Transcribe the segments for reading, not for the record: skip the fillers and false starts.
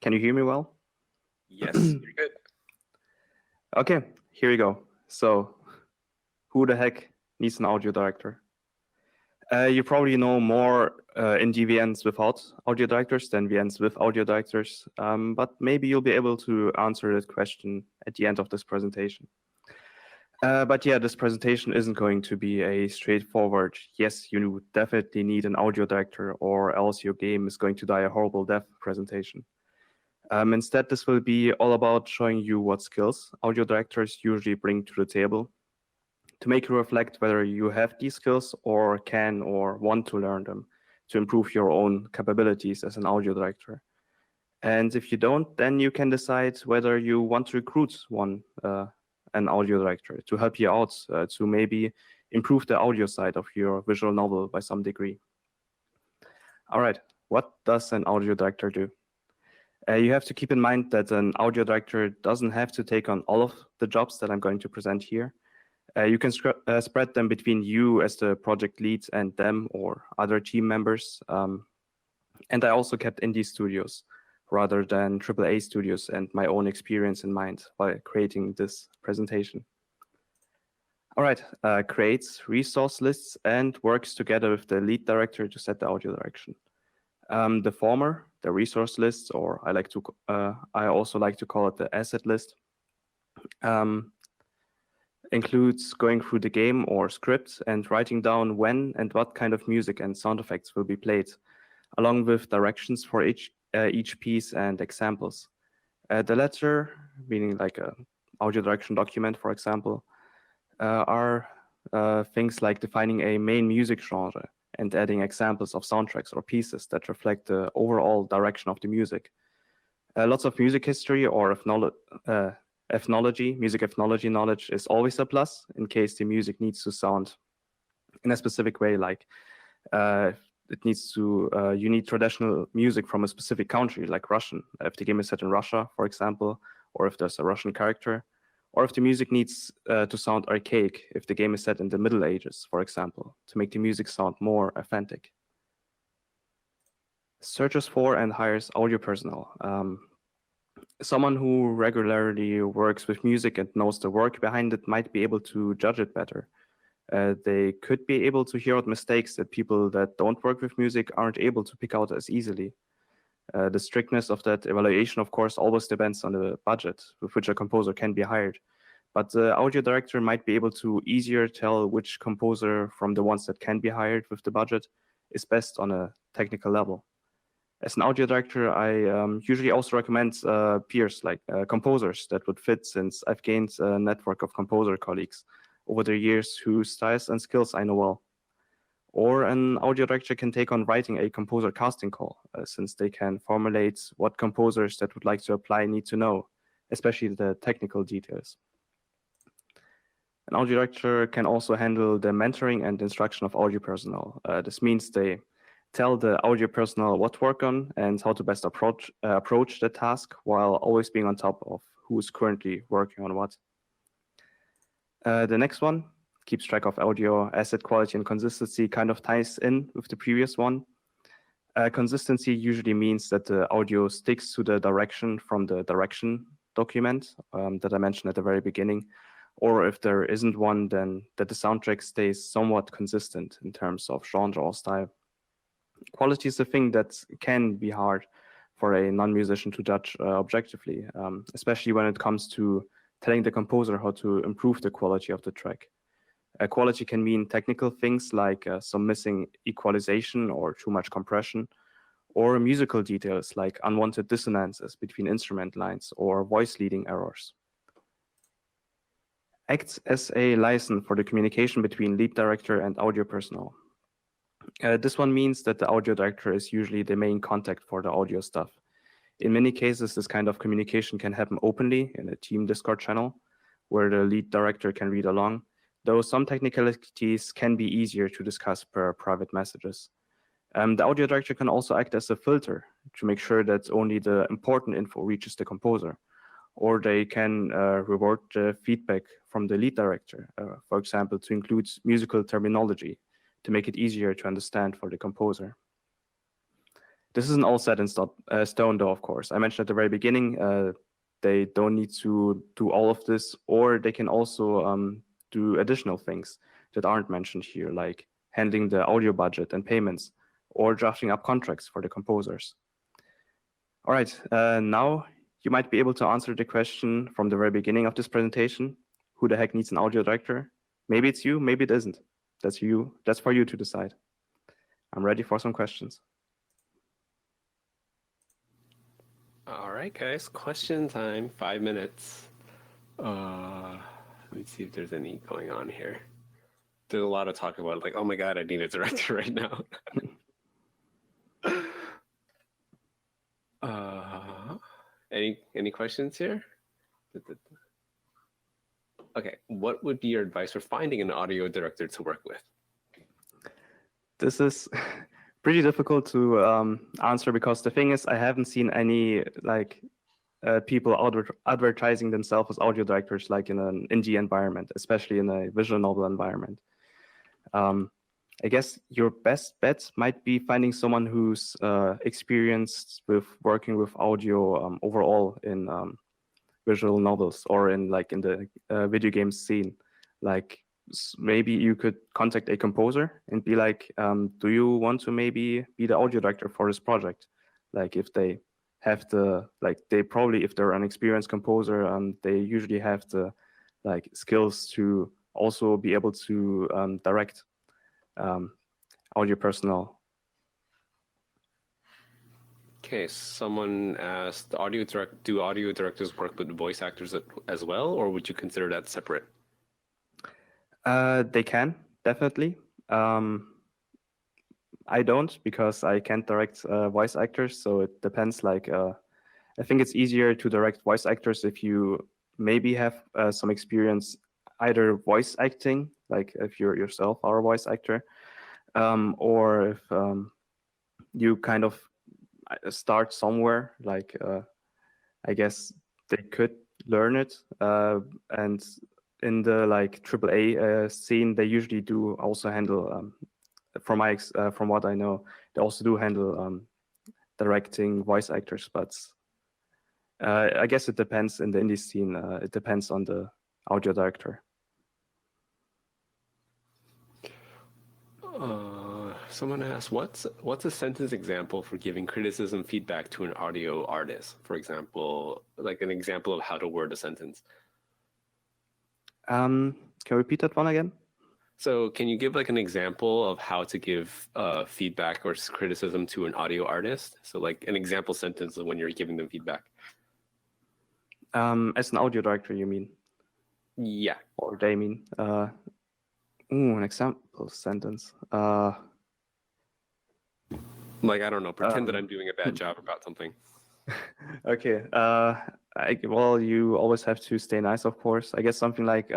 Can you hear me well? Yes, you're good. Okay, here we go. So, who the heck needs an audio director? You probably know more in VNs without audio directors than VNs with audio directors, but maybe you'll be able to answer that question at the end of this presentation. But yeah, this presentation isn't going to be a straightforward, yes, you definitely need an audio director or else your game is going to die a horrible death presentation. Instead, this will be all about showing you what skills audio directors usually bring to the table to make you reflect whether you have these skills or can or want to learn them to improve your own capabilities as an audio director. And if you don't, then you can decide whether you want to recruit an audio director to help you out to maybe improve the audio side of your visual novel by some degree. All right, what does an audio director do? You have to keep in mind that an audio director doesn't have to take on all of the jobs that I'm going to present here. You can spread them between you as the project lead and them or other team members. And I also kept indie studios rather than AAA studios and my own experience in mind while creating this presentation. All right, creates resource lists and works together with the lead director to set the audio direction. The former, the resource list, or I also like to call it the asset list, includes going through the game or script and writing down when and what kind of music and sound effects will be played, along with directions for each piece and examples. The latter, meaning like a audio direction document, for example, are things like defining a main music genre and adding examples of soundtracks or pieces that reflect the overall direction of the music. Lots of music history or music ethnology knowledge is always a plus in case the music needs to sound in a specific way, like you need traditional music from a specific country, like Russian, if the game is set in Russia, for example, or if there's a Russian character, or if the music needs to sound archaic, if the game is set in the Middle Ages, for example, to make the music sound more authentic. Searches for and hires audio personnel. Someone who regularly works with music and knows the work behind it might be able to judge it better. They could be able to hear out mistakes that people that don't work with music aren't able to pick out as easily. The strictness of that evaluation, of course, always depends on the budget with which a composer can be hired. But the audio director might be able to easier tell which composer from the ones that can be hired with the budget is best on a technical level. As an audio director, I usually also recommend peers like composers that would fit, since I've gained a network of composer colleagues over the years whose styles and skills I know well. Or an audio director can take on writing a composer casting call, since they can formulate what composers that would like to apply need to know, especially the technical details. An audio director can also handle the mentoring and instruction of audio personnel. This means they tell the audio personnel what to work on and how to best approach the task while always being on top of who is currently working on what. The next one keeps track of audio asset quality and consistency, kind of ties in with the previous one. Consistency usually means that the audio sticks to the direction from the direction document that I mentioned at the very beginning, or if there isn't one, then that the soundtrack stays somewhat consistent in terms of genre or style. Quality is a thing that can be hard for a non-musician to judge objectively, especially when it comes to telling the composer how to improve the quality of the track. Quality can mean technical things like some missing equalization or too much compression, or musical details like unwanted dissonances between instrument lines or voice leading errors. Acts as a liaison for the communication between lead director and audio personnel. This one means that the audio director is usually the main contact for the audio stuff. In many cases, this kind of communication can happen openly in a team Discord channel, where the lead director can read along, though some technicalities can be easier to discuss per private messages. The audio director can also act as a filter to make sure that only the important info reaches the composer, or they can reward the feedback from the lead director, for example, to include musical terminology to make it easier to understand for the composer. This isn't all set in stone, though, of course. I mentioned at the very beginning, they don't need to do all of this, or they can also do additional things that aren't mentioned here, like handling the audio budget and payments, or drafting up contracts for the composers. All right, now you might be able to answer the question from the very beginning of this presentation: who the heck needs an audio director? Maybe it's you, maybe it isn't. That's for you to decide. I'm ready for some questions. All right, guys, question time, 5 minutes. Let me see if there's any going on here. There's a lot of talk about like, oh my God, I need a director right now. Any questions here? Okay, what would be your advice for finding an audio director to work with? This is pretty difficult to answer, because the thing is, I haven't seen any people advertising themselves as audio directors like in an indie environment, especially in a visual novel environment. I guess your best bet might be finding someone who's experienced with working with audio overall in visual novels, or in the video game scene. Like, maybe you could contact a composer and be like, do you want to maybe be the audio director for this project? Like, if they have if they're an experienced composer, they usually have the skills to also be able to direct audio personnel. Okay, someone asked, do audio directors work with voice actors as well, or would you consider that separate? They can, definitely. I don't, because I can't direct voice actors, so it depends. I think it's easier to direct voice actors if you maybe have some experience either voice acting, like if you yourself are a voice actor, or if you kind of start somewhere. I guess they could learn it, and in the AAA scene, they usually do also handle, from what I know, they also do handle directing voice actors. But I guess it depends. In the indie scene, it depends on the audio director. Someone asked, what's a sentence example for giving criticism feedback to an audio artist? For example, like an example of how to word a sentence. Can you repeat that one again? So can you give an example of how to give feedback or criticism to an audio artist? So like an example sentence of when you're giving them feedback. As an audio director, you mean? Yeah. Or they mean? An example sentence. I don't know, pretend that I'm doing a bad job about something. Okay. Well, you always have to stay nice, of course. I guess something like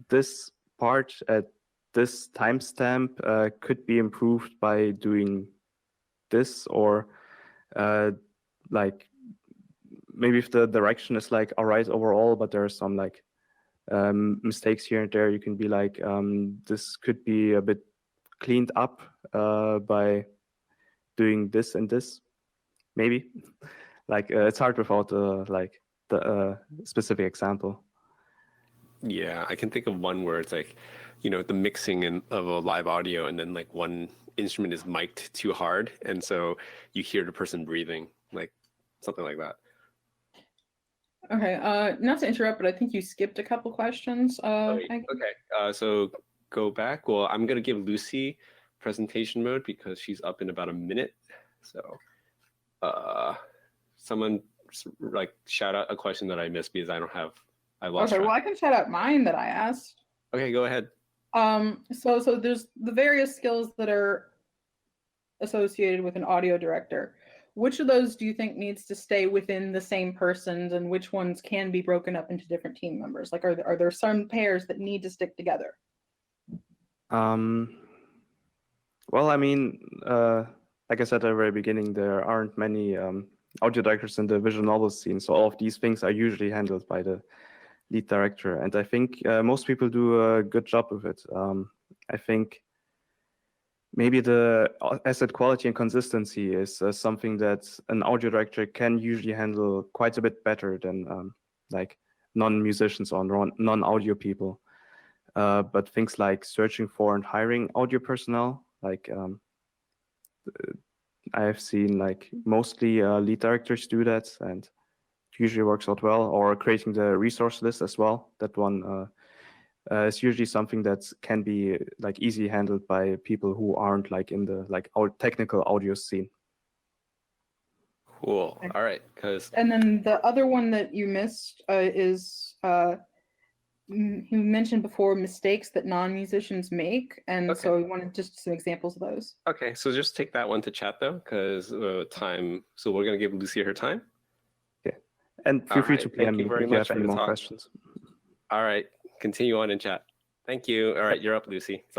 this part at this timestamp could be improved by doing this, or maybe if the direction is all right overall, but there are some mistakes here and there, you can be like, this could be a bit cleaned up by doing this and this, maybe. It's hard without the specific example. Yeah, I can think of one where it's the mixing of a live audio, and then one instrument is mic'd too hard, and so you hear the person breathing, something like that. Okay, not to interrupt, but I think you skipped a couple questions. Okay, so go back. Well, I'm gonna give Lucy presentation mode because she's up in about a minute. So someone shout out a question that I missed because I lost Okay, track. well, I can shout out mine that I asked. Okay, go ahead. So there's the various skills that are associated with an audio director. Which of those do you think needs to stay within the same persons, and which ones can be broken up into different team members? Are there some pairs that need to stick together? Well, I mean, like I said at the very beginning, there aren't many audio directors in the visual novel scene, so all of these things are usually handled by the lead director, and I think most people do a good job with it. I think maybe the asset quality and consistency is something that an audio director can usually handle quite a bit better than like non-musicians or non-audio people. But things like searching for and hiring audio personnel, like I have seen like mostly lead directors do that, and it usually works out well. Or creating the resource list as well. That one is usually something that can be like easily handled by people who aren't like in the like our technical audio scene. Cool. All right. Because And then the other one that you missed is you mentioned before mistakes that non-musicians make, and Okay. so we wanted just some examples of those. okay, so just take that one to chat though, because time. So we're gonna give Lucy her time. And feel free to Alright, thank PM you me very if you much have for any the more talk. questions. All right, continue on in chat. Thank you. All right, you're up, Lucy. It's